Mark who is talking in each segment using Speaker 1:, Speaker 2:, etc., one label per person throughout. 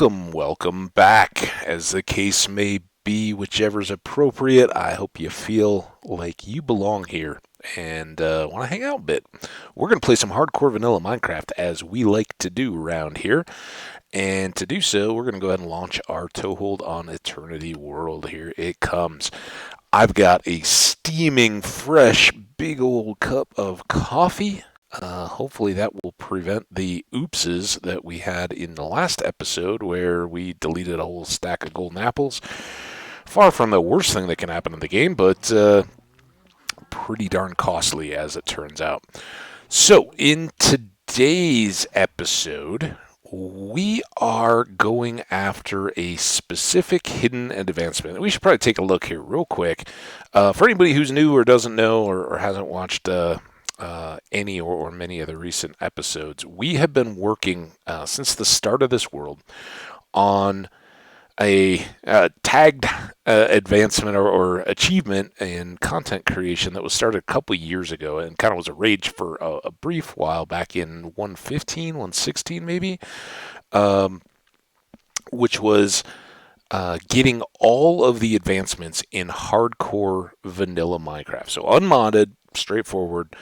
Speaker 1: Welcome back. As the case may be, whichever's appropriate, I hope you feel like you belong here and want to hang out a bit. We're going to play some hardcore vanilla Minecraft as we like to do around here. And to do so, we're going to go ahead and launch our toehold on Eternity World. Here it comes. I've got a steaming, fresh, big old cup of coffee. Hopefully that will prevent the oopses that we had in the last episode where we deleted a whole stack of golden apples. Far from the worst thing that can happen in the game, but pretty darn costly as it turns out. So, in today's episode, we are going after a specific hidden advancement. We should probably take a look here real quick. For anybody who's new or doesn't know or hasn't watched any or many of the recent episodes, we have been working since the start of this world on a tagged advancement or achievement in content creation that was started a couple years ago and kind of was a rage for a brief while back in 115, 116 maybe, which was getting all of the advancements in hardcore vanilla Minecraft. So unmodded, straightforward.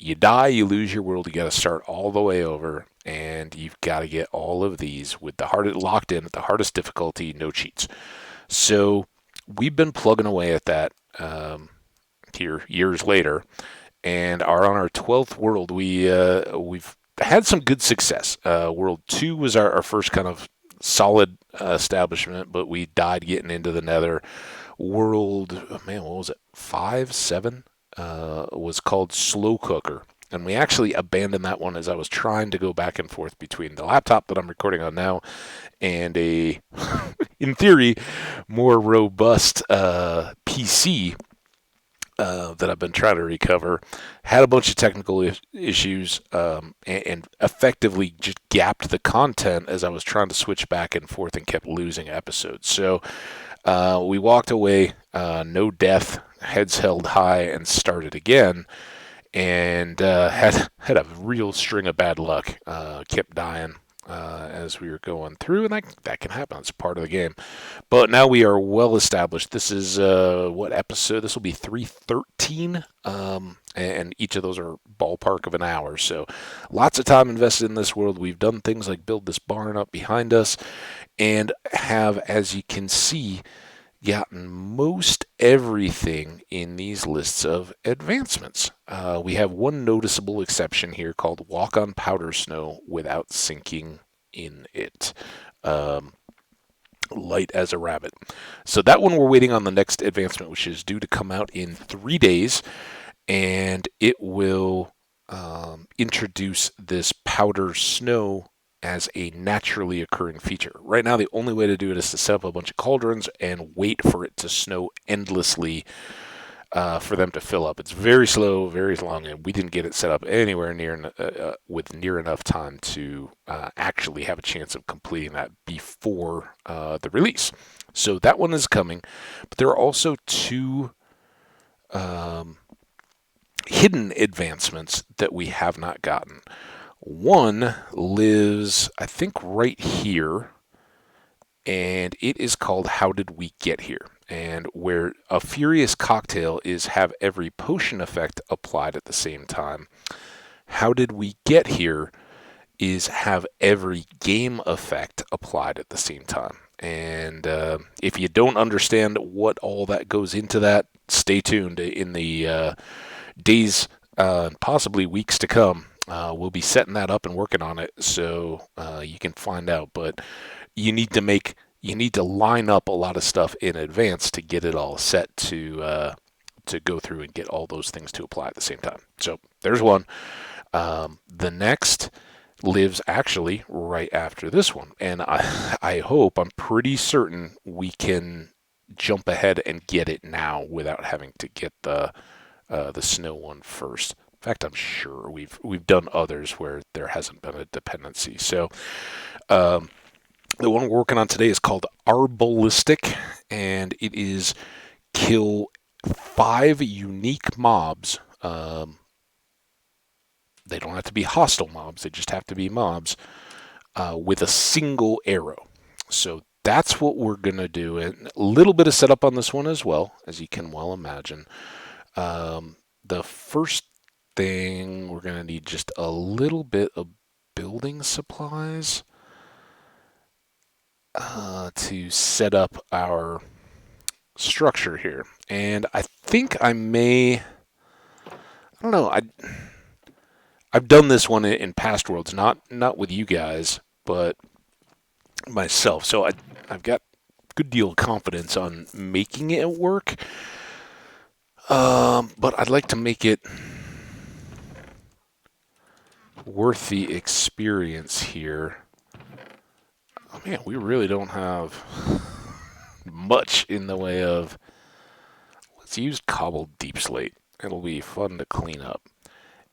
Speaker 1: You die, you lose your world, you got to start all the way over, and you've got to get all of these with the hardest locked in at the hardest difficulty, no cheats. So we've been plugging away at that here years later, and are on our 12th world. We've had some good success. World 2 was our first kind of solid establishment, but we died getting into the Nether. World, oh man, what was it? 5, 7? Was called Slow Cooker. And we actually abandoned that one as I was trying to go back and forth between the laptop that I'm recording on now and a, in theory, more robust PC that I've been trying to recover. Had a bunch of technical issues and effectively just gapped the content as I was trying to switch back and forth and kept losing episodes. So we walked away, no death, heads held high, and started again. And had a real string of bad luck. Kept dying as we were going through, and that can happen. It's part of the game. But now we are well established. This is what episode? This will be 313, and each of those are ballpark of an hour. So lots of time invested in this world. We've done things like build this barn up behind us, and have, as you can see, gotten most everything in these lists of advancements. We have one noticeable exception here called Walk on Powder Snow without sinking in it. Light as a rabbit. So that one we're waiting on the next advancement, which is due to come out in 3 days, and it will introduce this powder snow as a naturally occurring feature. Right now, the only way to do it is to set up a bunch of cauldrons and wait for it to snow endlessly for them to fill up. It's very slow, very long, and we didn't get it set up anywhere near with near enough time to actually have a chance of completing that before the release. So that one is coming, but there are also two hidden advancements that we have not gotten. One lives, I think, right here, and it is called How Did We Get Here? And where a Furious Cocktail is have every potion effect applied at the same time, How Did We Get Here is have every game effect applied at the same time. And if you don't understand what all that goes into that, stay tuned in the days, possibly weeks to come. We'll be setting that up and working on it, so you can find out. But you need to line up a lot of stuff in advance to get it all set to go through and get all those things to apply at the same time. So there's one. The next lives actually right after this one, and I'm pretty certain we can jump ahead and get it now without having to get the snow one first. In fact, I'm sure we've done others where there hasn't been a dependency. So the one we're working on today is called Arbalistic, and it is kill 5 unique mobs. They don't have to be hostile mobs. They just have to be mobs with a single arrow. So that's what we're going to do. And a little bit of setup on this one as well, as you can well imagine. The first thing, we're going to need just a little bit of building supplies to set up our structure here. And I think I don't know, I've done this one in past worlds, not with you guys, but myself. So I've got a good deal of confidence on making it work. But I'd like to make it worth the experience here. Oh man, we really don't have much in the way of. Let's use cobbled deep slate. It'll be fun to clean up.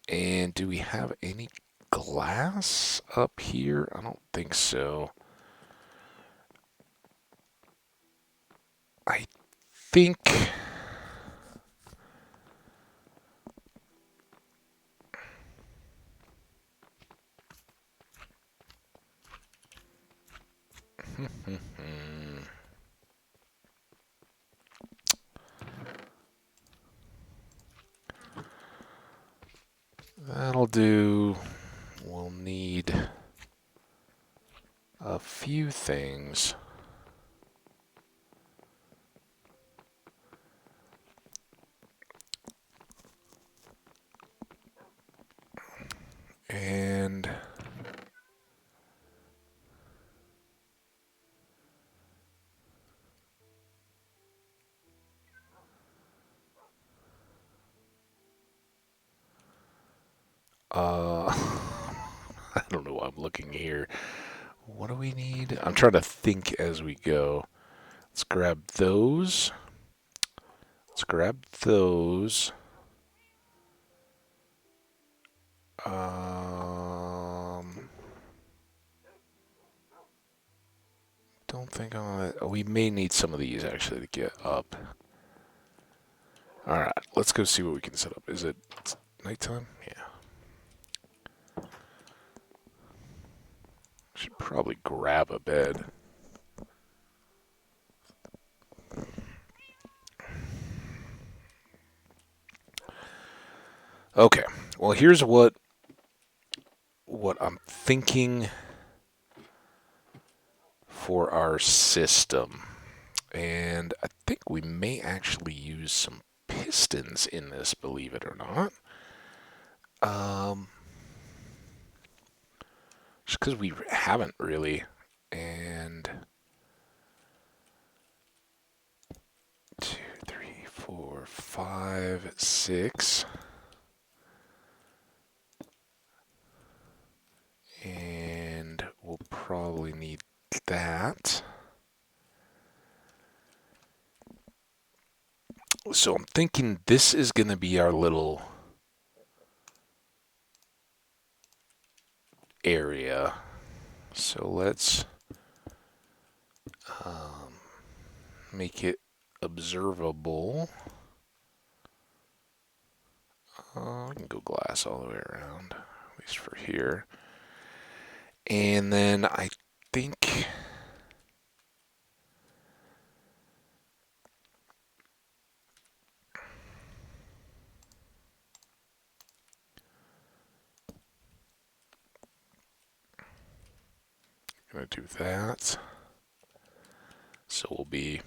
Speaker 1: And do we have any glass up here? I don't think so. I think. That'll do. We'll need a few things. And I don't know why I'm looking here. What do we need? I'm trying to think as we go. Let's grab those. Let's grab those. Don't think we may need some of these actually to get up. All right, let's go see what we can set up. Is it nighttime? Yeah. Should probably grab a bed. Okay. Well, here's what I'm thinking for our system. And I think we may actually use some pistons in this, believe it or not. Just because we haven't really. And 2, 3, 4, 5, 6. And we'll probably need that. So I'm thinking this is going to be our little area. So let's make it observable. I can go glass all the way around, at least for here. And then I think I'm going to do that. So we'll be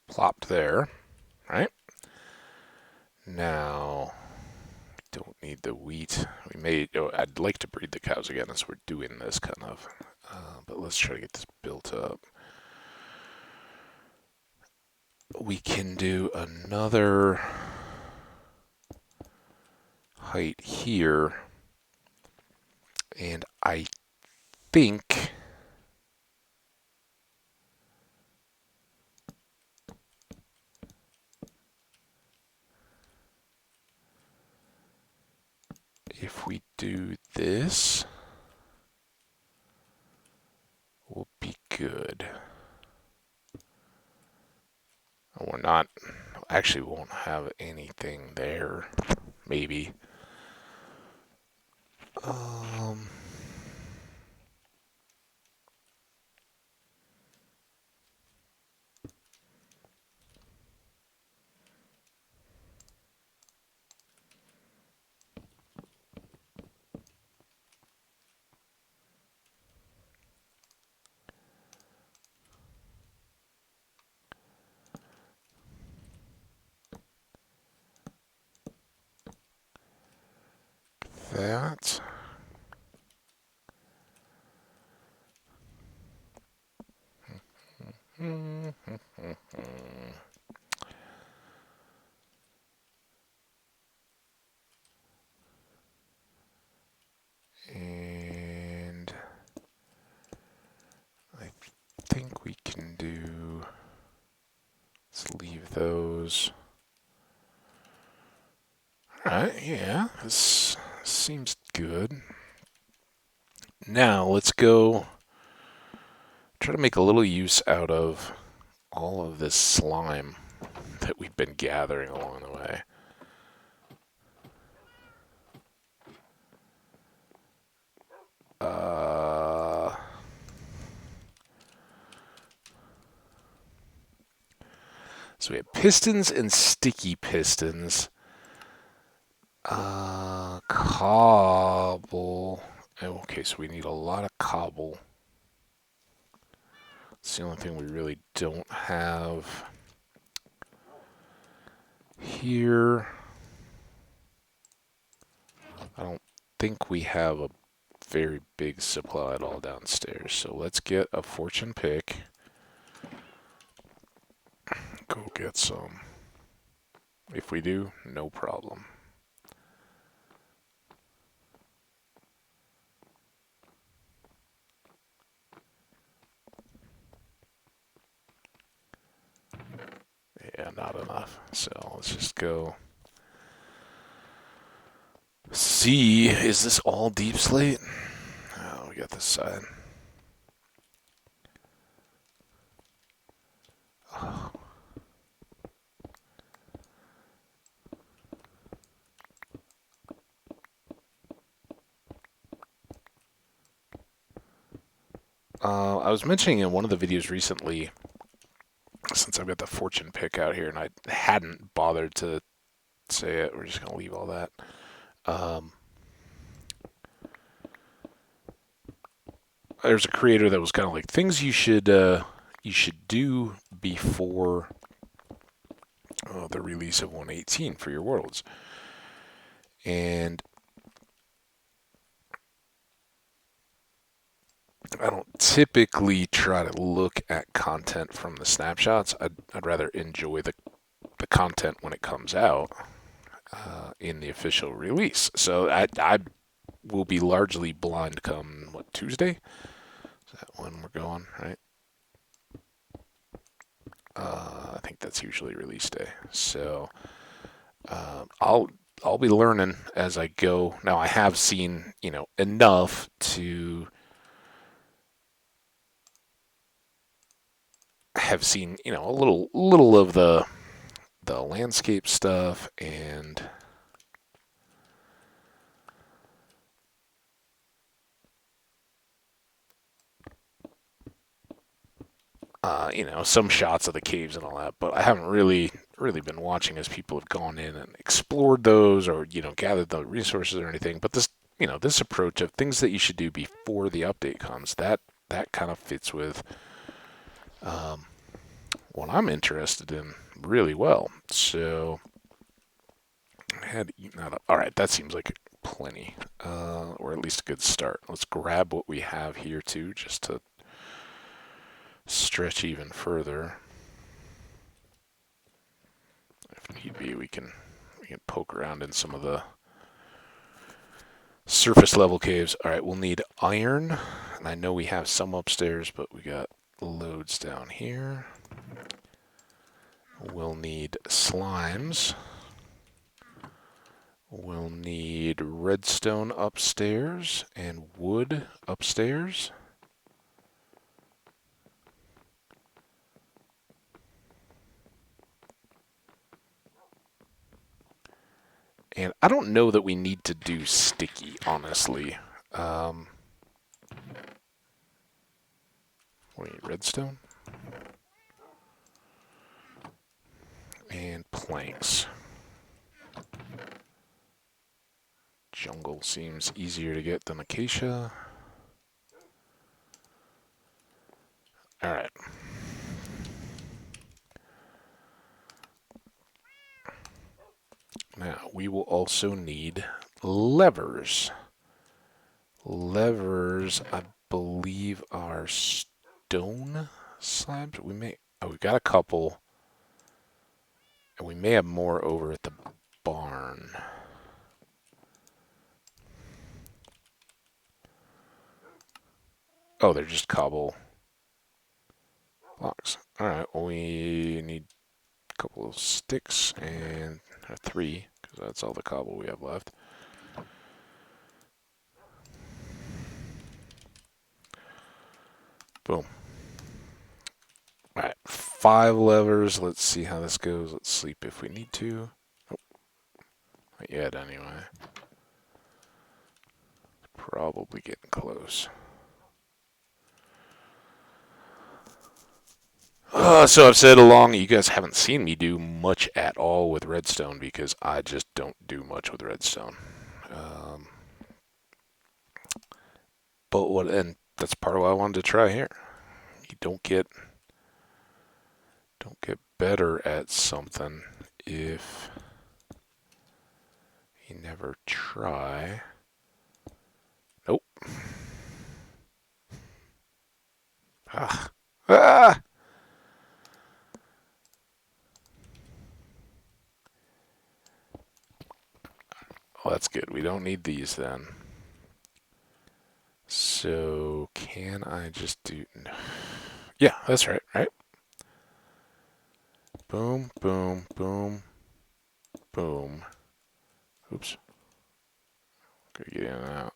Speaker 1: plopped there, right? Now, don't need the wheat. I'd like to breed the cows again as we're doing this kind of. But let's try to get this built up. We can do another height here. And I think if we do this, we'll be good. We're not, actually won't have anything there, maybe. that. And I think we can do, let's leave those. Alright, yeah, this seems good. Now let's go try to make a little use out of all of this slime that we've been gathering along the way. So we have pistons and sticky pistons. Cobble. Okay, so we need a lot of cobble. It's the only thing we really don't have here. I don't think we have a very big supply at all downstairs. So let's get a fortune pick. Go get some. If we do, no problem. Yeah, not enough. So let's just go see. Is this all deep slate? Oh, we got this side. Oh. I was mentioning in one of the videos recently, since I've got the fortune pick out here, and I hadn't bothered to say it, we're just going to leave all that. There's a creator that was kind of like things you should do before the release of 1.18 for your worlds, and I don't typically try to look at content from the snapshots. I'd rather enjoy the content when it comes out in the official release. So I will be largely blind come, what, Tuesday? Is that when we're going, right? I think that's usually release day. So I'll be learning as I go. Now I have seen, enough to have seen, a little of the landscape stuff and some shots of the caves and all that, but I haven't really been watching as people have gone in and explored those or, gathered the resources or anything. But this approach of things that you should do before the update comes, that kind of fits with what I'm interested in really well. So I had to eat that up. All right, that seems like plenty, or at least a good start. Let's grab what we have here too, just to stretch even further. If need be, we can poke around in some of the surface level caves. All right, we'll need iron, and I know we have some upstairs, but we got loads down here. We'll need slimes. We'll need redstone upstairs and wood upstairs. And I don't know that we need to do sticky, honestly. What do you need, redstone? And planks. Jungle seems easier to get than acacia. Alright. Now, we will also need levers. Levers, I believe, are stone slabs. We may. Oh, we got a couple. And we may have more over at the barn. Oh, they're just cobble blocks. Alright, well, we need a couple of sticks and 3, because that's all the cobble we have left. Boom. Alright, 5 levers. Let's see how this goes. Let's sleep if we need to. Nope. Not yet, anyway. Probably getting close. So I've said along, you guys haven't seen me do much at all with redstone because I just don't do much with redstone. And that's part of what I wanted to try here. You don't get better at something if you never try. Nope. Ah. Ah! Oh, that's good. We don't need these then. So, can I just do... Yeah, that's right, right? Boom, boom, boom, boom. Oops. Gotta get in and out.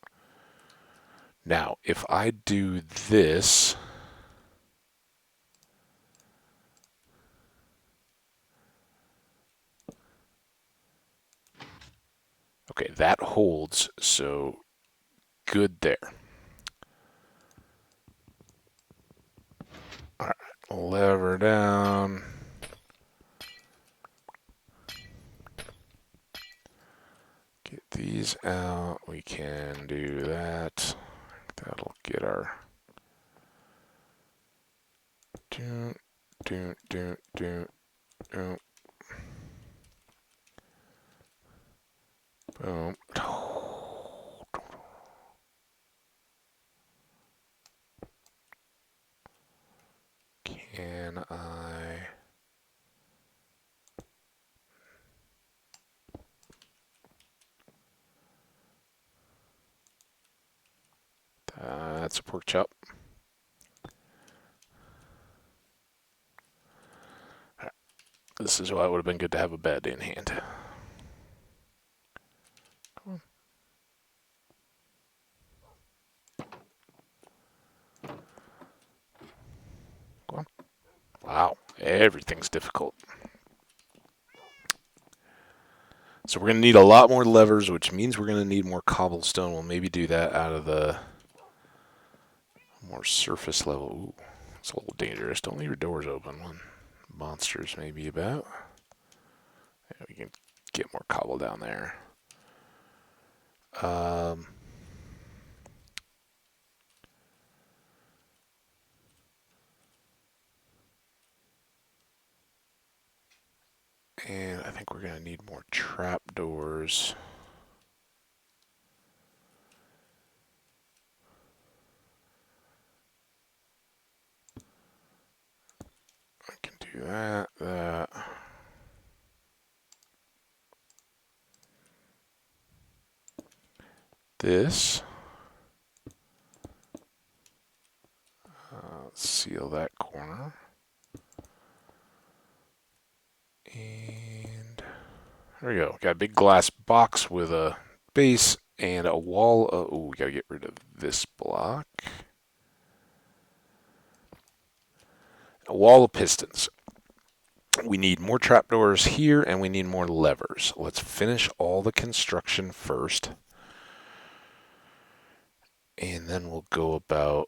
Speaker 1: Now, if I do this... Okay, that holds, so good there. Alright, lever down. Get these out. We can do that. That'll get our... Do, do, do, do, do. Boom. Can I... That's a pork chop. Right. This is why it would have been good to have a bed in hand. Come on. Go on. Wow, everything's difficult. So we're going to need a lot more levers, which means we're going to need more cobblestone. We'll maybe do that out of the more surface level. Ooh, it's a little dangerous. Don't leave your doors open when monsters may be about. Yeah, we can get more cobble down there. And I think we're going to need more trapdoors. I can do that. This. Seal that corner. And there we go. Got a big glass box with a base and a wall. Oh, we got to get rid of this block. A wall of pistons. We need more trapdoors here, and we need more levers. Let's finish all the construction first. And then we'll go about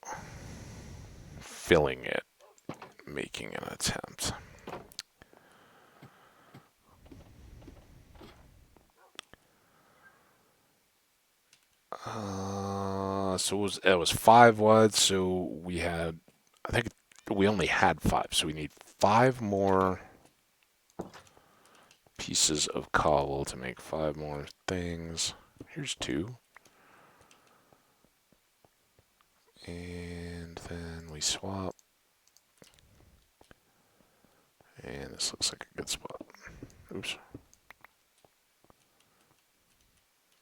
Speaker 1: filling it, making an attempt. So it was 5 wide, so we had, I think we only had 5, so we need 5 more pieces of cobble to make 5 more things. Here's 2. And then we swap. And this looks like a good spot. Oops.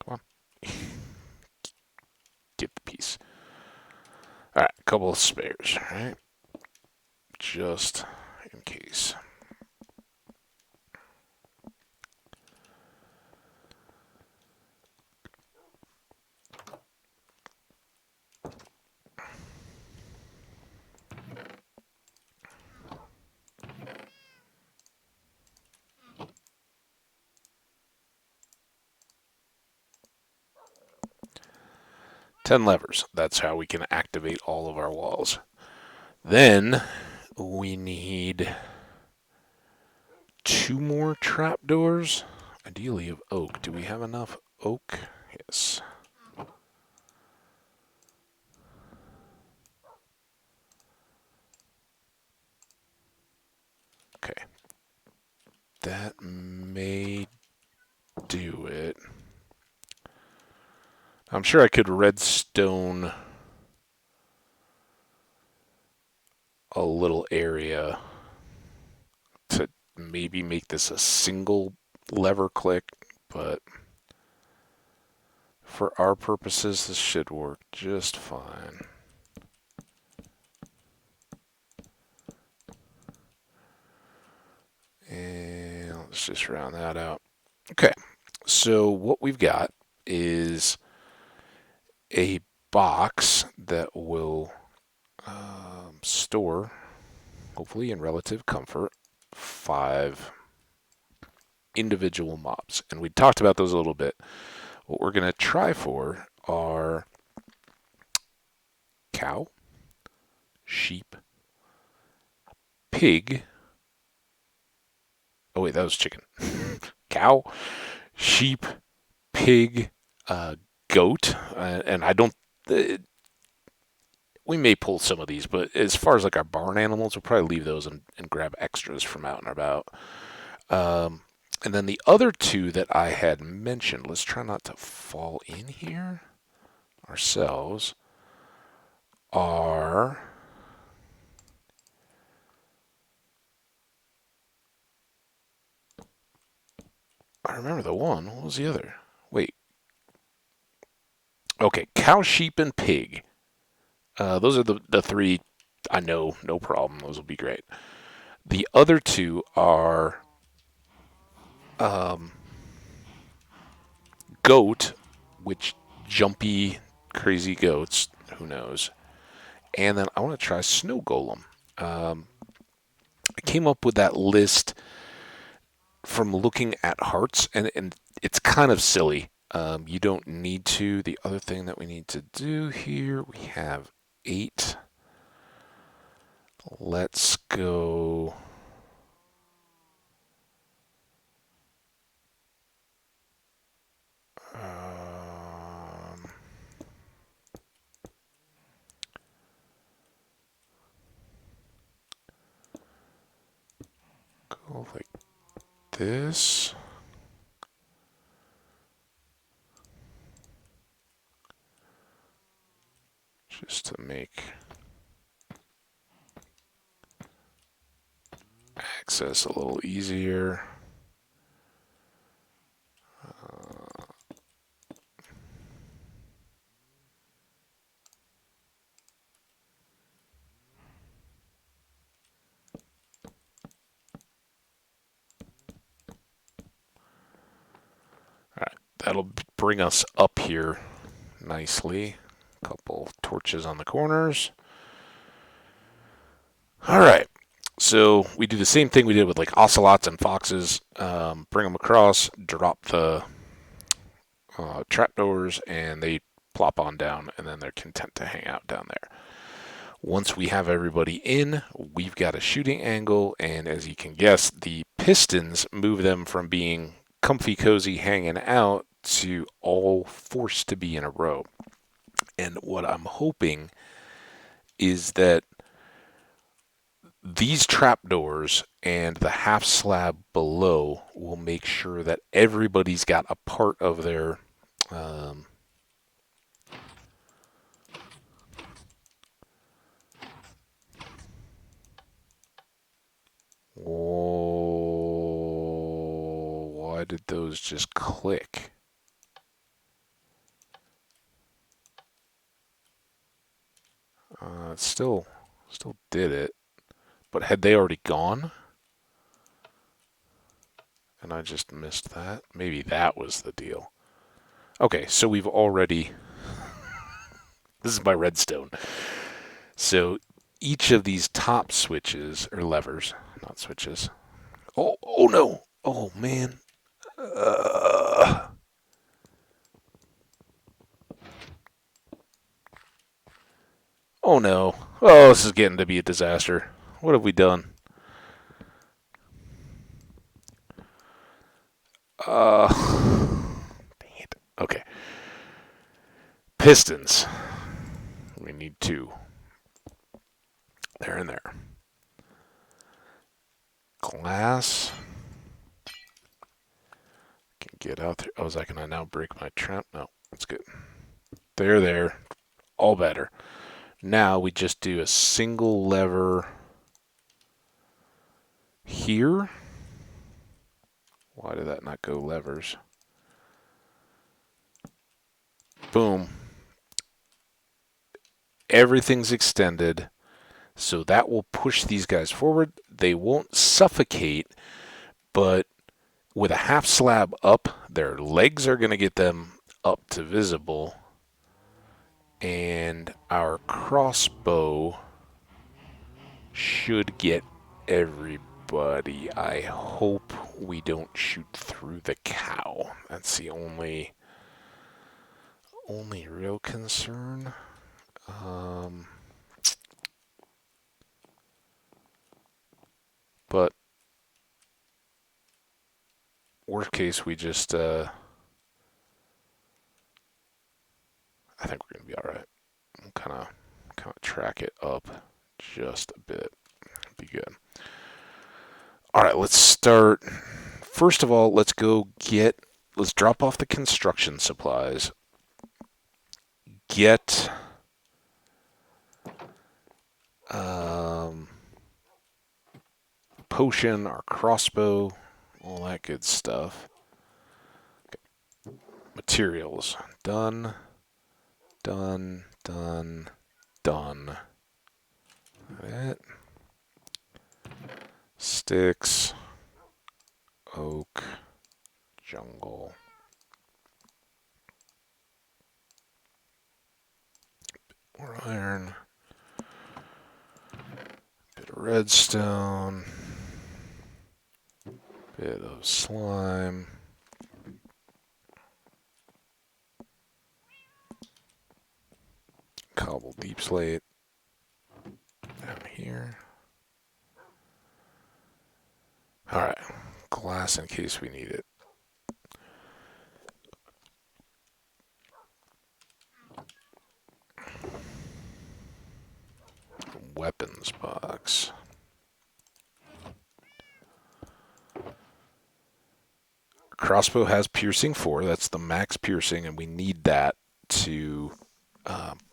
Speaker 1: Come on. Get the piece. Alright, a couple of spares, right? Just in case. Ten levers. That's how we can activate all of our walls. Then we need 2 more trapdoors, ideally of oak. Do we have enough oak? Yes. Okay. That may do it. I'm sure I could redstone a little area to maybe make this a single lever click, but for our purposes, this should work just fine. And let's just round that out. Okay, so what we've got is a box that will store, hopefully in relative comfort, 5 individual mobs. And we talked about those a little bit. What we're going to try for are cow, sheep, pig. Oh, wait, that was chicken. Cow, sheep, pig, goat. And I don't. We may pull some of these, but as far as like our barn animals, we'll probably leave those and grab extras from out and about. And then the other 2 that I had mentioned, let's try not to fall in here ourselves, are I remember the one. What was the other? Wait. Okay, cow, sheep, and pig. Those are the 3 I know, no problem. Those will be great. The other 2 are goat, which jumpy, crazy goats, who knows. And then I want to try snow golem. I came up with that list from looking at hearts, and it's kind of silly. You don't need to. The other thing that we need to do here, we have 8. Let's go. Go like this. Just to make access a little easier. Alright, that'll bring us up here nicely. A couple torches on the corners. Alright, so we do the same thing we did with like ocelots and foxes. Bring them across, drop the trapdoors, and they plop on down, and then they're content to hang out down there. Once we have everybody in, we've got a shooting angle, and as you can guess, the pistons move them from being comfy cozy hanging out to all forced to be in a row. And what I'm hoping is that these trapdoors and the half slab below will make sure that everybody's got a part of their Um, oh, why did those just click? It still did it, but had they already gone? And I just missed that. Maybe that was the deal. Okay, so we've already. This is my redstone. So each of these top switches, or levers, not switches. Oh no! Oh man. Uh, oh no. Oh, this is getting to be a disaster. What have we done? Uh, dang it. Okay. Pistons. We need two. There and there. Glass. Can get out there. Oh, is that gonna now break my trap? No, that's good. There. All better. Now we just do a single lever here. Why did that not go levers? Boom. Everything's extended. So that will push these guys forward. They won't suffocate, but with a half slab up, their legs are going to get them up to visible. And our crossbow should get everybody. I hope we don't shoot through the cow. That's the only real concern. But worst case, we just I think we're gonna be all right. We'll kind of track it up just a bit. Be good. All right, let's start. First of all, let's drop off the construction supplies. Get potion, our crossbow, all that good stuff. Okay. Materials. Done. That. Sticks. Oak. Jungle. More iron. Bit of redstone. Bit of slime. Cobble deep slate. Down here. Alright. Glass in case we need it. Weapons box. Crossbow has piercing 4. That's the max piercing, and we need that to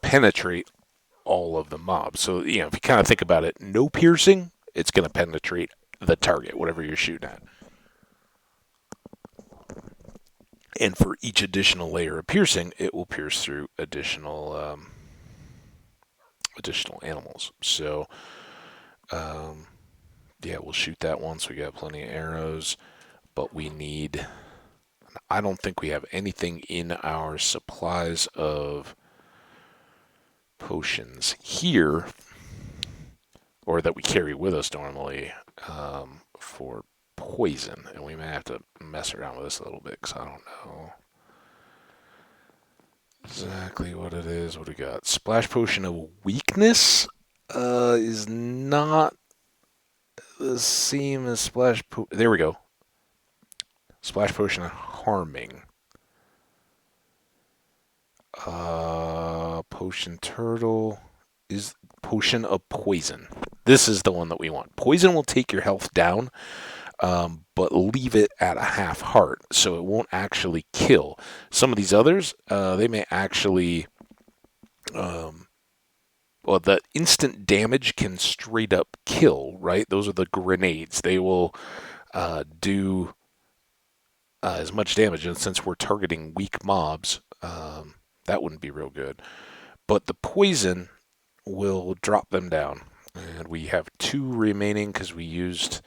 Speaker 1: penetrate all of the mobs. So, if you kind of think about it, no piercing, it's going to penetrate the target, whatever you're shooting at. And for each additional layer of piercing, it will pierce through additional animals. So, we'll shoot that once. We got plenty of arrows, but we need. I don't think we have anything in our supplies of potions here, or that we carry with us normally, for poison, and we may have to mess around with this a little bit because I don't know exactly what it is. What do we got? Splash potion of weakness is not the same as splash potion. There we go. Splash potion of harming. Potion turtle is potion of poison. This is the one that we want. Poison will take your health down. but leave it at a half heart, so it won't actually kill. Some of these others, they may actually, um, well, the instant damage can straight up kill, right? Those are the grenades. They will do as much damage, and since we're targeting weak mobs, that wouldn't be real good. But the poison will drop them down. And we have 2 remaining because we used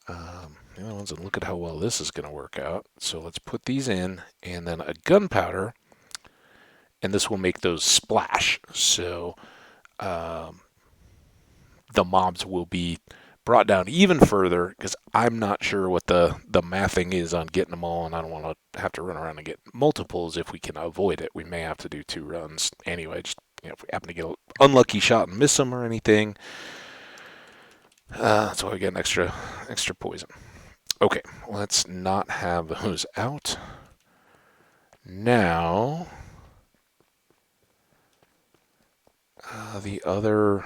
Speaker 1: the other ones. And look at how well this is going to work out. So let's put these in, and then a gunpowder, and this will make those splash. So um, the mobs will be brought down even further because I'm not sure what the mathing is on getting them all, and I don't want to have to run around and get multiples if we can avoid it. We may have to do 2 runs anyway. Just if we happen to get an unlucky shot and miss them or anything, that's why we get an extra poison. Okay, let's not have those out. Now, the other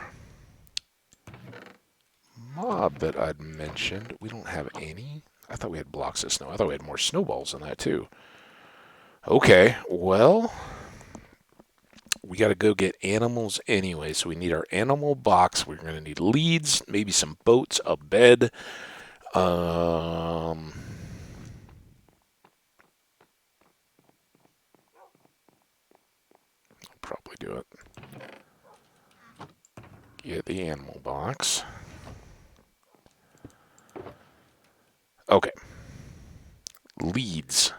Speaker 1: mob that I'd mentioned, we don't have any. I thought we had blocks of snow. I thought we had more snowballs than that too. Okay, well, we got to go get animals anyway, so we need our animal box. We're going to need leads, maybe some boats, a bed. Probably do it. Get the animal box. Okay. Leads.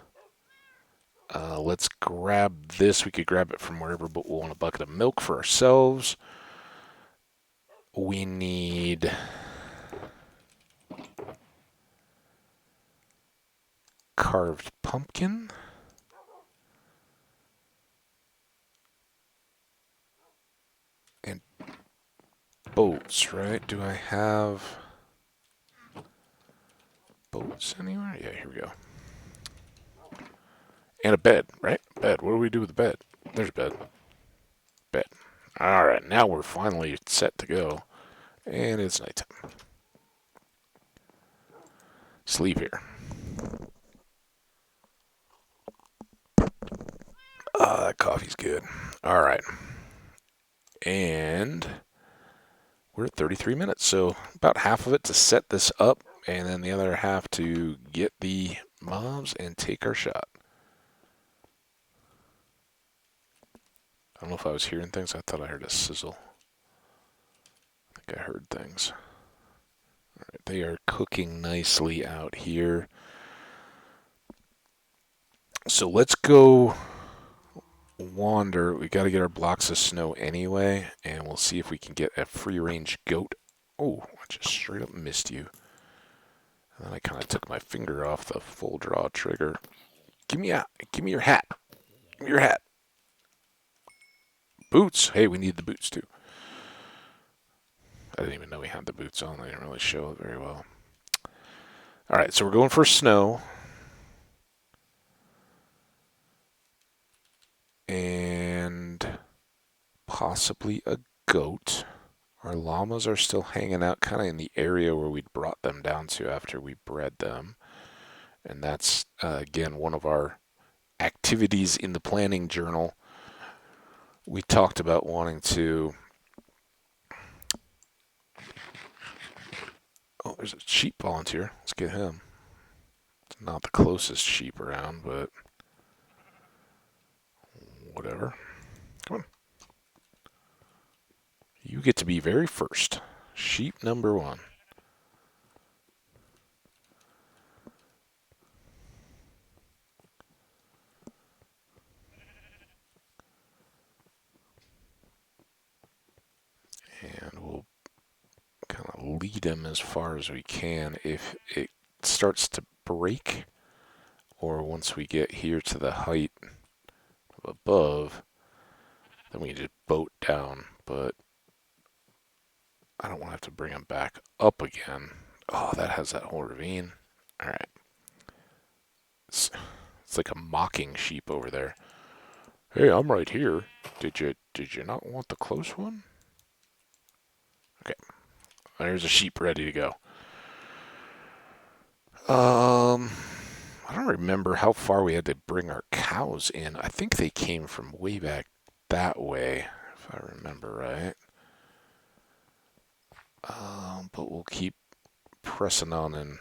Speaker 1: Let's grab this. We could grab it from wherever, but we'll want a bucket of milk for ourselves. We need carved pumpkin. And boats, right? Do I have boats anywhere? Yeah, here we go. And a bed, right? Bed. What do we do with the bed? There's a bed. Bed. Alright, now we're finally set to go. And it's nighttime. Sleep here. That coffee's good. Alright. And we're at 33 minutes, so about half of it to set this up, and then the other half to get the mobs and take our shot. I don't know if I was hearing things. I thought I heard a sizzle. I think I heard things. All right, they are cooking nicely out here. So let's go wander. We got to get our blocks of snow anyway, and we'll see if we can get a free-range goat. Oh, I just straight up missed you. And then I kind of took my finger off the full draw trigger. Give me your hat. Give me your hat. Boots. Hey, we need the boots too. I didn't even know we had the boots on. They didn't really show it very well. All right, so we're going for snow. And possibly a goat. Our llamas are still hanging out kind of in the area where we'd brought them down to after we bred them. And that's, again, one of our activities in the planning journal. We talked about wanting to... Oh, there's a sheep volunteer. Let's get him. It's not the closest sheep around, but whatever. Come on. You get to be very first. Sheep number 1. And we'll kind of lead him as far as we can. If it starts to break, or once we get here to the height of above, then we can just boat down. But I don't want to have to bring him back up again. Oh, that has that whole ravine. All right. It's like a mocking sheep over there. Hey, I'm right here. Did you not want the close one? Okay. There's a sheep ready to go. Um, I don't remember how far we had to bring our cows in. I think they came from way back that way, if I remember right. But we'll keep pressing on in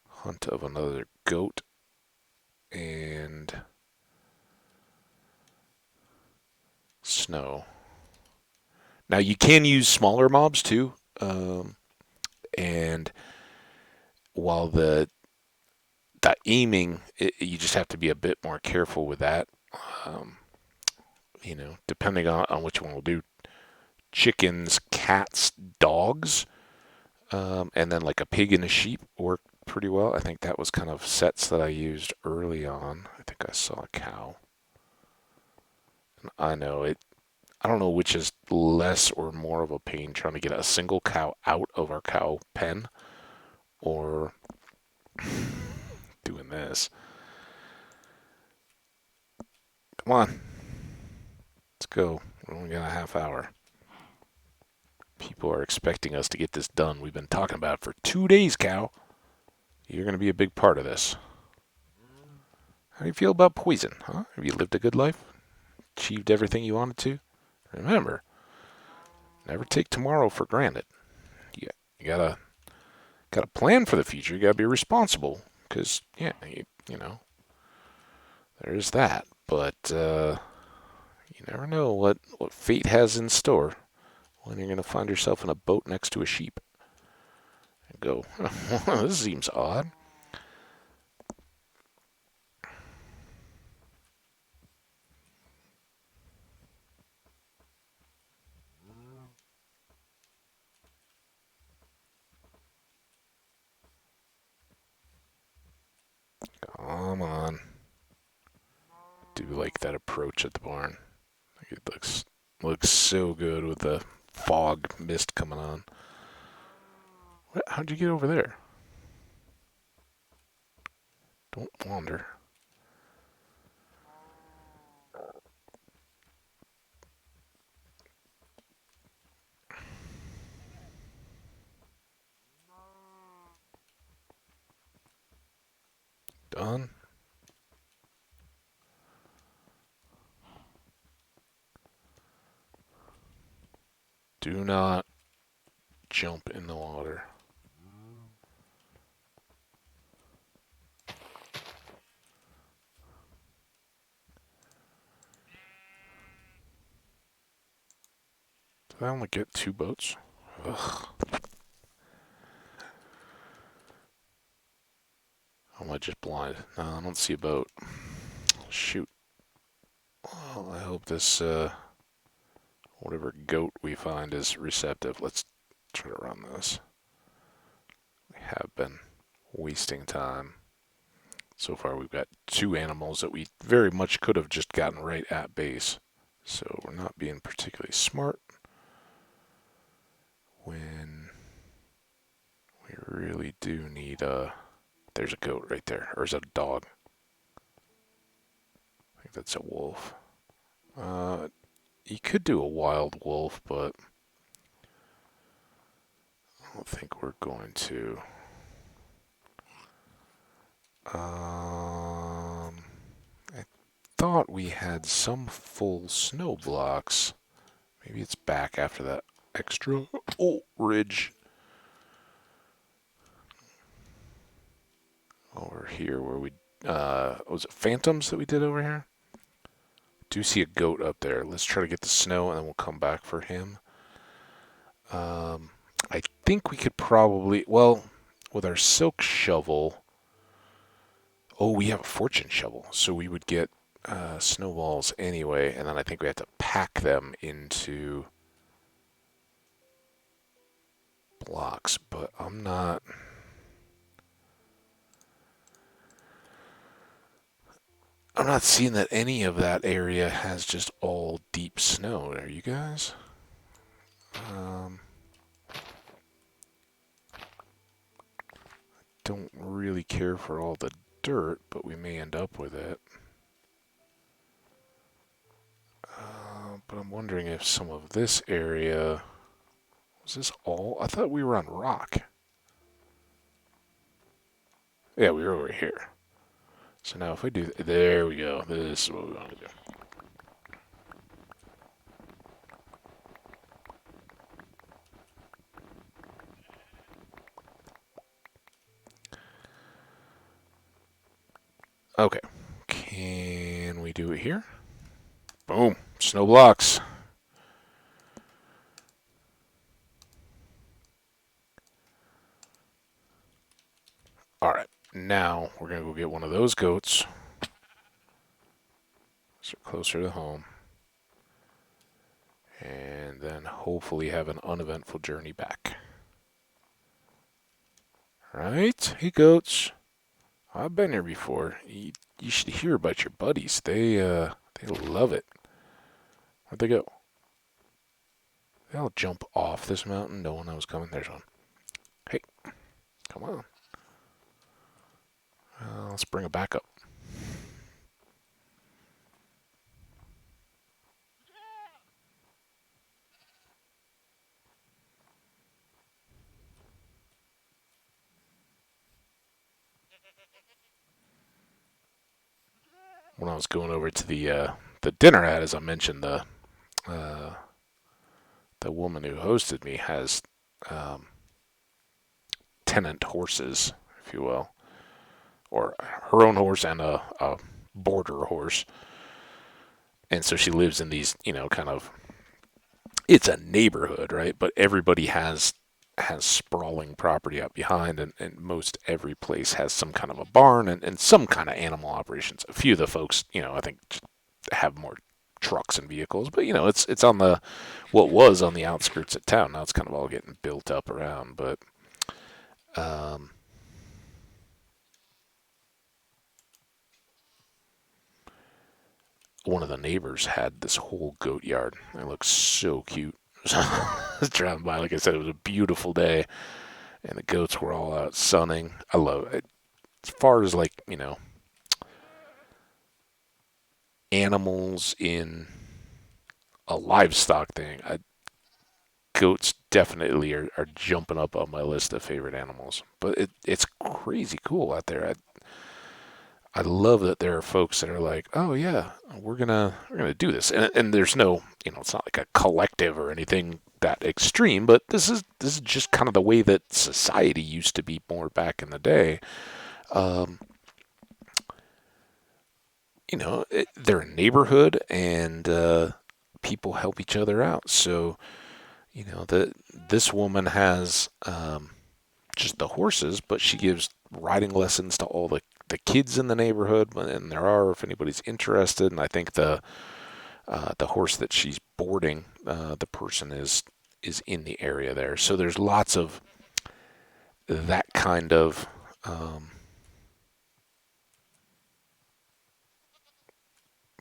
Speaker 1: hunt of another goat and snow. Now you can use smaller mobs too, and while the aiming, you just have to be a bit more careful with that. Um, depending on which one we'll do. Chickens, cats, dogs, and then like a pig and a sheep work pretty well. I think that was kind of sets that I used early on. I think I saw a cow. I know it. I don't know which is less or more of a pain trying to get a single cow out of our cow pen or doing this. Come on, let's go. We only got a half hour. People are expecting us to get this done. We've been talking about it for 2 days, cow. You're going to be a big part of this. How do you feel about poison, huh? Have you lived a good life? Achieved everything you wanted to? Remember, never take tomorrow for granted. You gotta plan for the future. You gotta be responsible, because yeah, you know there is that. But you never know what fate has in store when you're gonna find yourself in a boat next to a sheep and go, this seems odd. Come on, do like that approach at the barn. It looks so good with the fog mist coming on. How'd you get over there? Don't wander. Done. Do not jump in the water. Did I only get 2 boats? Ugh. Am I just blind? No, I don't see a boat. Shoot. Well, I hope this, whatever goat we find is receptive. Let's try to run this. We have been wasting time. So far, we've got 2 animals that we very much could have just gotten right at base. So we're not being particularly smart when we really do need a. There's a goat right there. Or is that a dog? I think that's a wolf. You could do a wild wolf, but I don't think we're going to. I thought we had some full snow blocks. Maybe it's back after that extra ridge over here where we was it phantoms that we did over here? Do see a goat up there. Let's try to get the snow and then we'll come back for him. I think we could probably, well, with our silk shovel. Oh, we have a fortune shovel, so we would get snowballs anyway, and then I think we have to pack them into blocks, but I'm not seeing that any of that area has just all deep snow. Are you guys? Um, don't really care for all the dirt, but we may end up with it. But I'm wondering if some of this area was this all? I thought we were on rock. Yeah, we were over here. So now if we do, there we go. This is what we want to do. Okay. Can we do it here? Boom. Snow blocks. All right. Now we're going to go get one of those goats. So closer to home. And then hopefully have an uneventful journey back. Right? Hey, goats. I've been here before. You should hear about your buddies. They love it. Where'd they go? They all jump off this mountain. No one knows coming. There's one. Hey, come on. Let's bring it back up. When I was going over to the dinner at, as I mentioned, uh, the woman who hosted me has um, tenant horses, if you will, or her own horse and a border horse. And so she lives in these, kind of, it's a neighborhood, right? But everybody has sprawling property out behind, and most every place has some kind of a barn and some kind of animal operations. A few of the folks, I think, have more trucks and vehicles, but it's on the what was on the outskirts of town. Now it's kind of all getting built up around, but um, one of the neighbors had this whole goat yard. It looks so cute. I was driving by, like I said, it was a beautiful day, and the goats were all out sunning. I love it. As far as like animals in a livestock thing, goats definitely are jumping up on my list of favorite animals. But it's crazy cool out there. I love that there are folks that are like, oh yeah, we're gonna do this, and there's no, it's not like a collective or anything that extreme, but this is just kind of the way that society used to be more back in the day. Um, they're a neighborhood, and people help each other out. So this woman has just the horses, but she gives riding lessons to all the kids in the neighborhood, and there are, if anybody's interested. And I think the horse that she's boarding, the person is in the area there. So there's lots of that kind of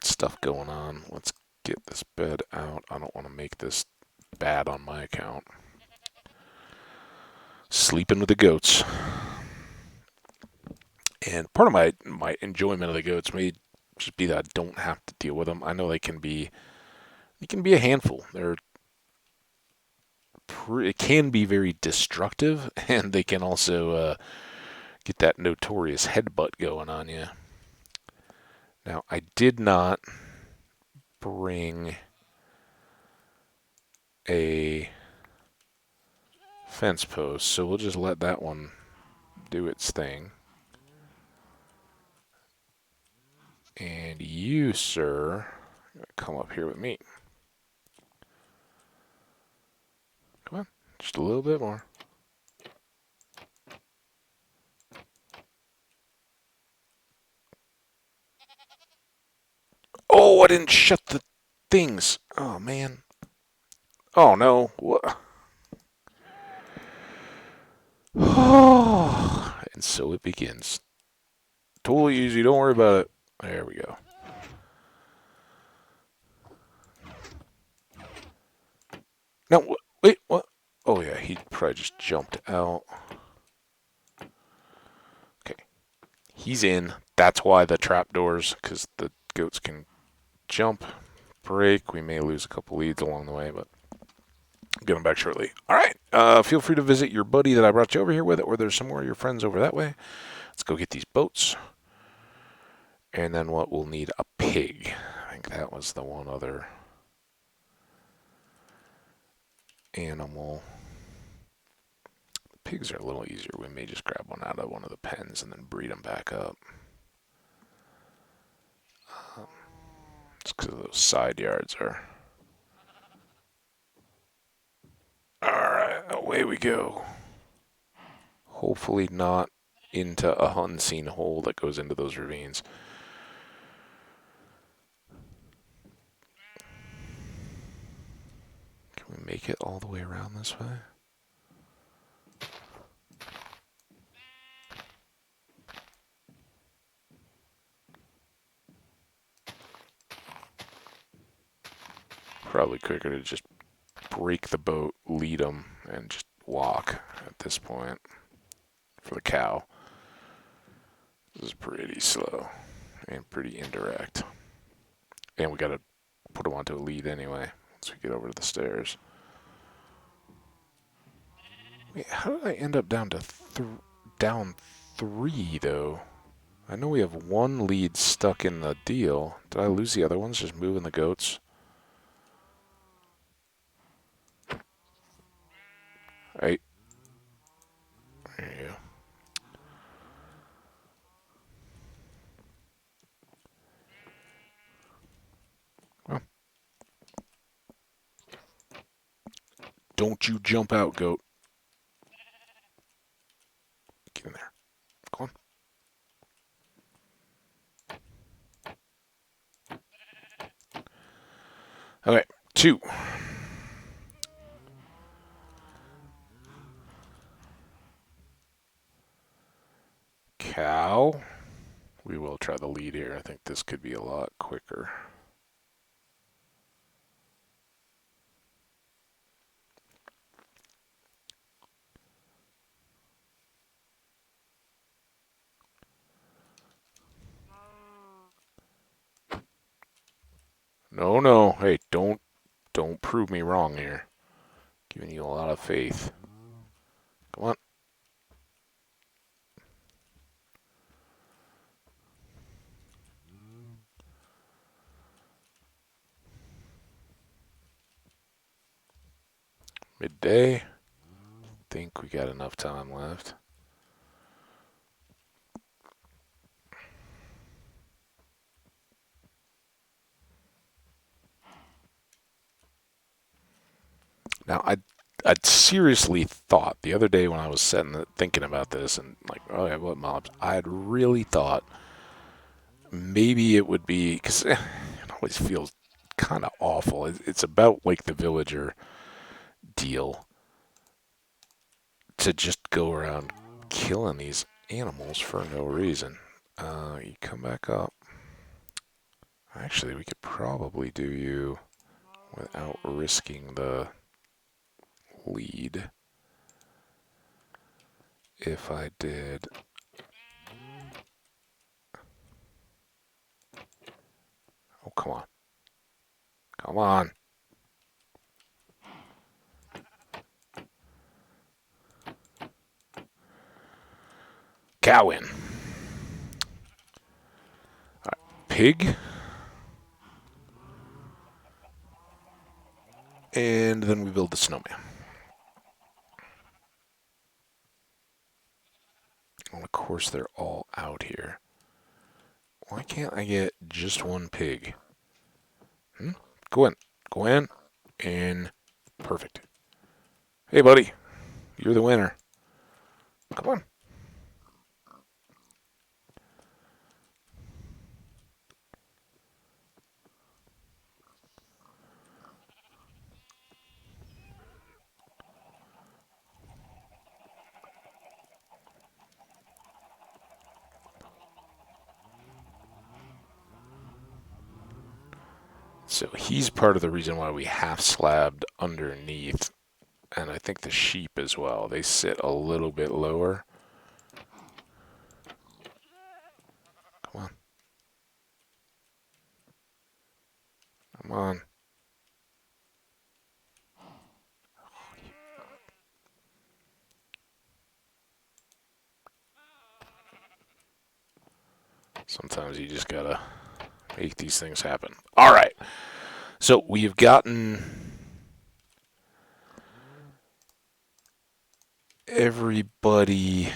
Speaker 1: stuff going on. Let's get this bed out. I don't want to make this bad on my account. Sleeping with the goats. And part of my enjoyment of the goats may just be that I don't have to deal with them. I know they can be a handful. It can be very destructive, and they can also get that notorious headbutt going on you. Now, I did not bring a fence post, so we'll just let that one do its thing. And you, sir, come up here with me. Come on, just a little bit more. Oh, I didn't shut the things. Oh, man. Oh, no. What? Oh, and so it begins. Totally easy. Don't worry about it. There we go. No, wait, what? Oh, yeah, he probably just jumped out. Okay. He's in. That's why the trapdoors, because the goats can jump, break. We may lose a couple leads along the way, but get them back shortly. All right. Feel free to visit your buddy that I brought you over here with, or there's some more of your friends over that way. Let's go get these boats. And then what we'll need a pig. I think that was the one other animal. Pigs are a little easier. We may just grab one out of one of the pens and then breed them back up. Just because those side yards are. Alright, away we go. Hopefully not into a unseen hole that goes into those ravines. Can we make it all the way around this way? Probably quicker to just break the boat, lead them, and just walk at this point for the cow. This is pretty slow and pretty indirect. And we gotta put them onto a lead anyway once we get over to the stairs. Wait, how did I end up down to down 3 though? I know we have one lead stuck in the deal. Did I lose the other ones just moving the goats? Right. There you go. Well, don't you jump out, goat. Get in there. Come on. Okay, 2. Cow. We will try the lead here. I think this could be a lot quicker. No, no. Hey, don't prove me wrong here. Giving you a lot of faith. Come on. Midday. Think we got enough time left. Now, I'd seriously thought the other day when I was thinking about this and like, oh yeah, what mobs? I had really thought maybe it would be because it always feels kind of awful. It's about like the villager deal to just go around killing these animals for no reason. You come back up. Actually, we could probably do you without risking the lead. If I did. Oh, come on. Come on. Cow in. Pig. And then we build the snowman. And of course, they're all out here. Why can't I get just one pig? Go in. Go in. In. Perfect. Hey, buddy. You're the winner. Come on. So he's part of the reason why we half slabbed underneath. And I think the sheep as well. They sit a little bit lower. Come on. Come on. Sometimes you just gotta make these things happen. All right. So we've gotten everybody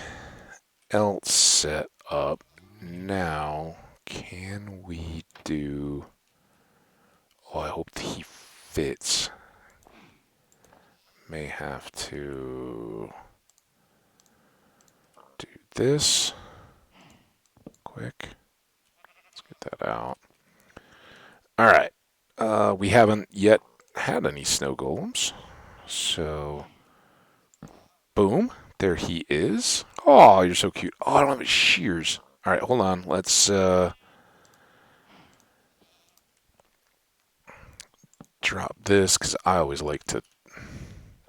Speaker 1: else set up. Now, can we do... Oh, I hope he fits. May have to do this quick. Let's get that out. All right. We haven't yet had any snow golems. So, boom. There he is. Oh, you're so cute. Oh, I don't have his shears. All right, hold on. Let's drop this because I always like to...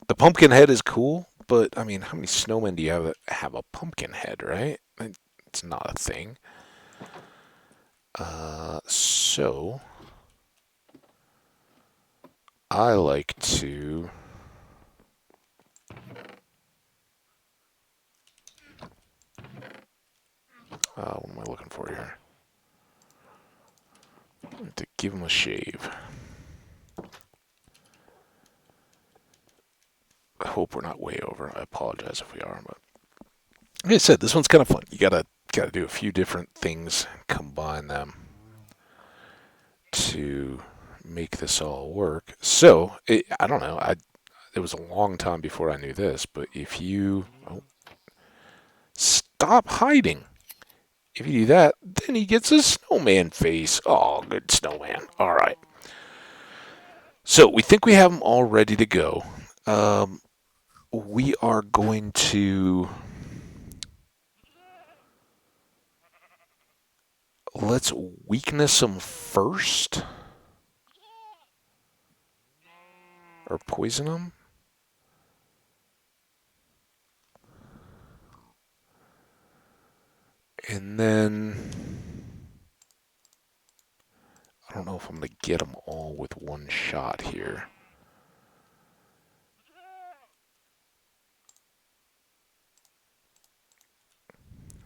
Speaker 1: The pumpkin head is cool, but, I mean, how many snowmen do you have that have a pumpkin head, right? It's not a thing. So... I like to... what am I looking for here? I have to give him a shave. I hope we're not way over. I apologize if we are, but like I said, this one's kind of fun. You gotta do a few different things, combine them to make this all work. So I don't know. It was a long time before I knew this, but if you stop hiding, if you do that, then he gets a snowman face. Oh, good snowman. All right. So we think we have them all ready to go. We are going to... Let's weakness them first. Or poison them. And then... I don't know if I'm going to get them all with one shot here.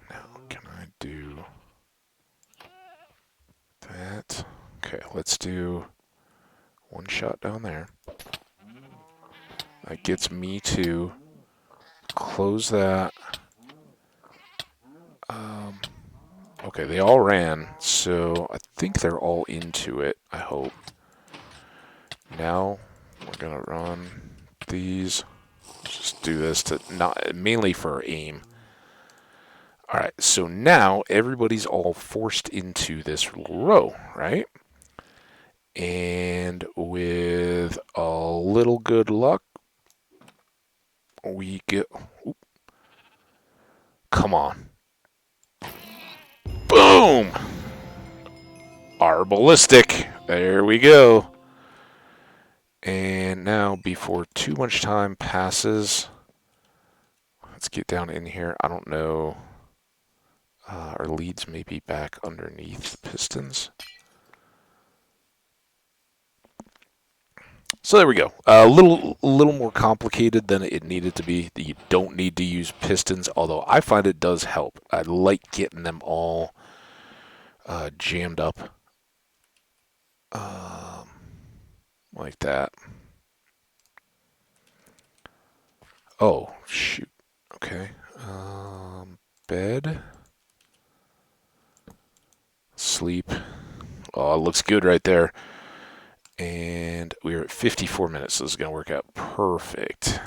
Speaker 1: Now, can I do that? Okay, let's do one shot down there. That gets me to close that. Okay, they all ran, so I think they're all into it, I hope. Now, we're going to run these. Just do this to not mainly for aim. All right, so now everybody's all forced into this row, right? And with a little good luck, we get... Oop, come on. Boom! Arbalistic. There we go. And now, before too much time passes, let's get down in here. I don't know. Our leads may be back underneath the pistons. So there we go. A little more complicated than it needed to be. You don't need to use pistons, although I find it does help. I like getting them all jammed up like that. Oh, shoot. Okay. Bed. Sleep. Oh, it looks good right there. And we're at 54 minutes, so this is going to work out perfect.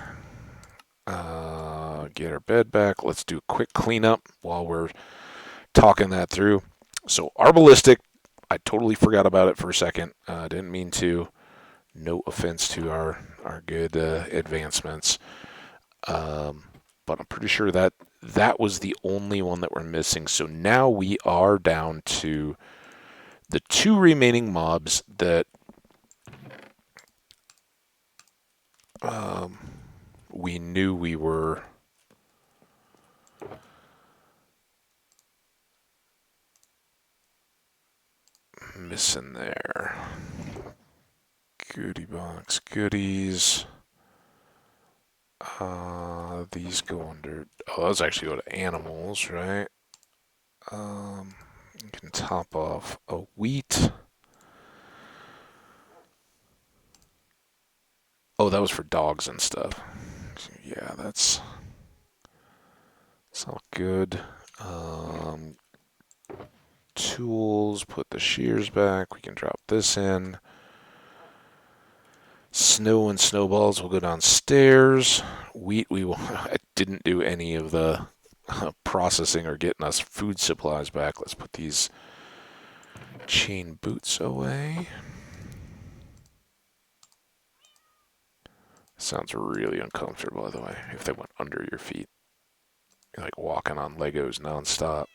Speaker 1: Get our bed back. Let's do a quick cleanup while we're talking that through. So, Arbalistic, I totally forgot about it for a second. Didn't mean to. No offense to our good advancements. But I'm pretty sure that was the only one that we're missing. So now we are down to the two remaining mobs that we knew we were missing there. Goodie box, goodies. These go under... Oh, those actually go to animals, right? You can top off a wheat. Oh, that was for dogs and stuff. Yeah, that's not good. Um, Tools, put the shears back. We can drop this in. Snow and snowballs will go downstairs. Wheat, we will. I didn't do any of the processing or getting us food supplies back. Let's put these chain boots away. Sounds really uncomfortable, by the way, if they went under your feet. You're like walking on Legos nonstop.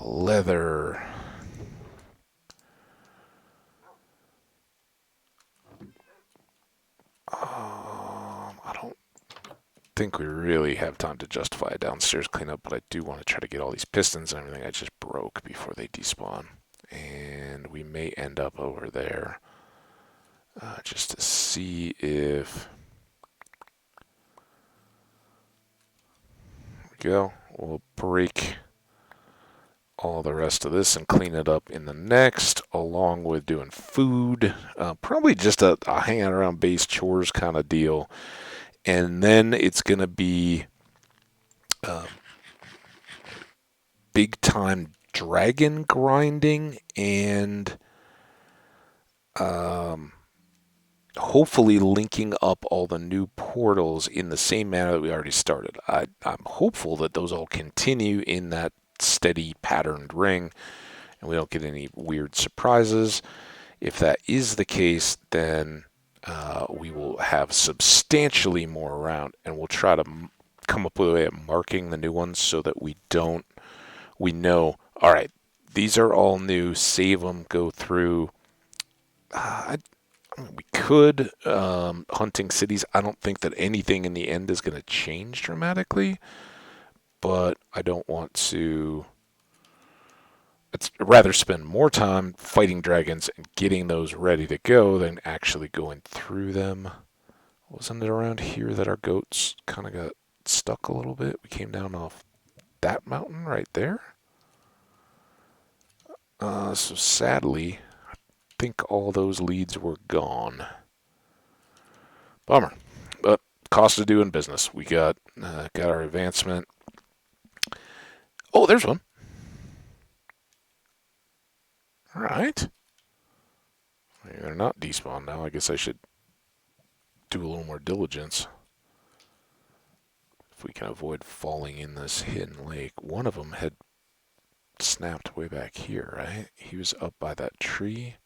Speaker 1: Leather. I don't think we really have time to justify a downstairs cleanup, but I do want to try to get all these pistons and everything I just broke before they despawn. And we may end up over there just to see if. There we go. We'll break all the rest of this and clean it up in the next, along with doing food. Probably just a hanging around base chores kind of deal. And then it's going to be uh, big time dragon grinding and um, hopefully linking up all the new portals in the same manner that we already started. I'm hopeful that those all continue in that steady patterned ring and we don't get any weird surprises. If that is the case, then we will have substantially more around, and we'll try to come up with a way of marking the new ones so that we know, all right, these are all new, save them, go through. We could, hunting cities. I don't think that anything in the end is going to change dramatically, but I don't want to. I'd rather spend more time fighting dragons and getting those ready to go than actually going through them. Wasn't it around here that our goats kind of got stuck a little bit? We came down off that mountain right there. So sadly, I think all those leads were gone. Bummer. But cost of doing business. We got our advancement. Oh, there's one. All right. They're not despawned now. I guess I should do a little more diligence. If we can avoid falling in this hidden lake. One of them had snapped way back here, right? He was up by that tree.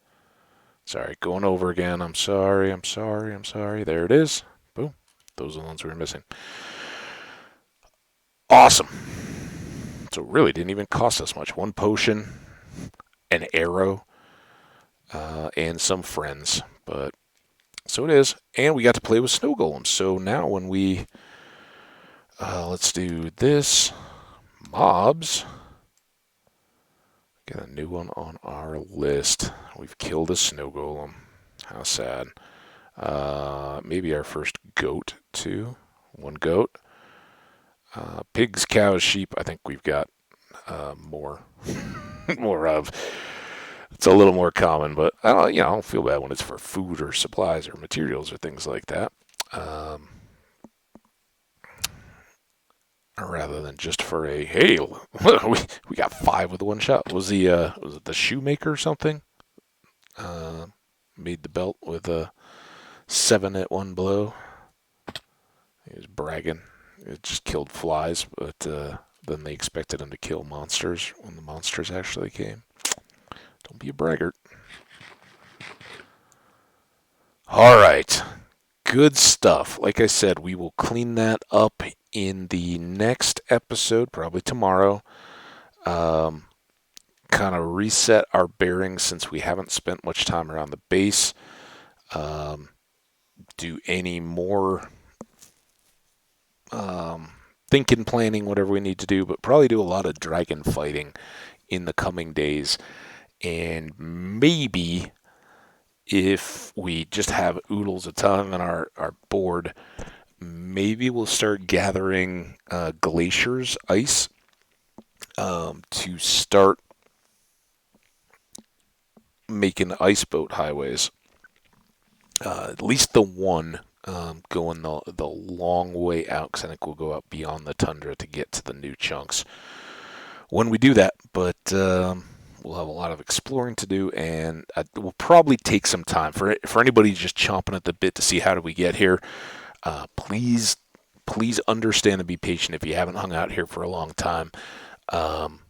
Speaker 1: Sorry, going over again. I'm sorry. There it is. Boom. Those are the ones we were missing. Awesome. So it really didn't even cost us much. One potion, an arrow, and some friends. But so it is. And we got to play with snow golems. So now when we let's do this. Mobs. Get a new one on our list. We've killed a snow golem. How sad. Maybe our first goat, too. One goat. Pigs, cows, sheep, I think we've got more more of. It's a little more common, but I don't feel bad when it's for food or supplies or materials or things like that. Rather than just for a hey, we got 5 with one shot. Was it the shoemaker or something? Made the belt with a 7 at one blow. He was bragging. It just killed flies, but then they expected him to kill monsters when the monsters actually came. Don't be a braggart. All right. Good stuff. Like I said, we will clean that up in the next episode, probably tomorrow. Kind of reset our bearings since we haven't spent much time around the base. Do any more thinking, planning, whatever we need to do, but probably do a lot of dragon fighting in the coming days. And maybe if we just have oodles of time on our board, maybe we'll start gathering glaciers, ice, to start making ice boat highways. At least the one going the long way out, because I think we'll go out beyond the tundra to get to the new chunks when we do that. But we'll have a lot of exploring to do, and it will probably take some time for anybody just chomping at the bit to see how do we get here. Please understand and be patient if you haven't hung out here for a long time. Um,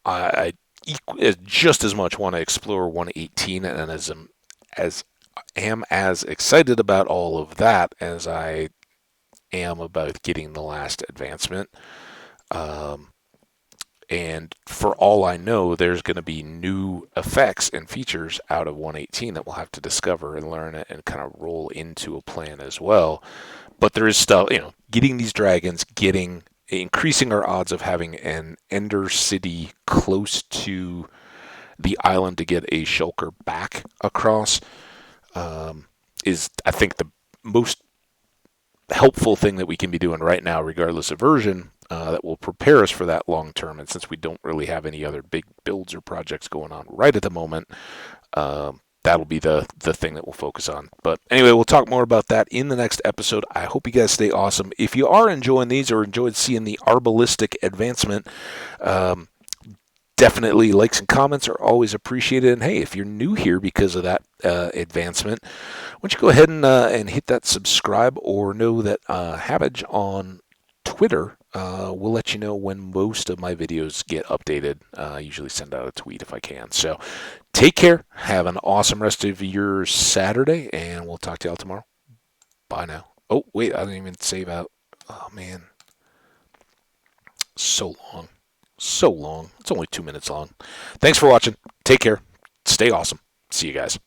Speaker 1: I just as much want to explore 118, and as am as excited about all of that as I am about getting the last advancement. Um, and for all I know, there's going to be new effects and features out of 118 that we'll have to discover and learn it and kind of roll into a plan as well. But there is stuff, getting these dragons, increasing our odds of having an Ender City close to the island to get a shulker back across is, I think, the most helpful thing that we can be doing right now, regardless of version, that will prepare us for that long term. And since we don't really have any other big builds or projects going on right at the moment, that'll be the thing that we'll focus on. But anyway, we'll talk more about that in the next episode. I hope you guys stay awesome. If you are enjoying these or enjoyed seeing the Arbalistic advancement, definitely likes and comments are always appreciated. And hey, if you're new here because of that advancement, why don't you go ahead and hit that subscribe, or know that Habage on Twitter will let you know when most of my videos get updated. I usually send out a tweet if I can. So take care. Have an awesome rest of your Saturday, and we'll talk to y'all tomorrow. Bye now. Oh, wait, I didn't even save out. Oh, man. So long. So long. It's only 2 minutes long. Thanks for watching. Take care. Stay awesome. See you guys.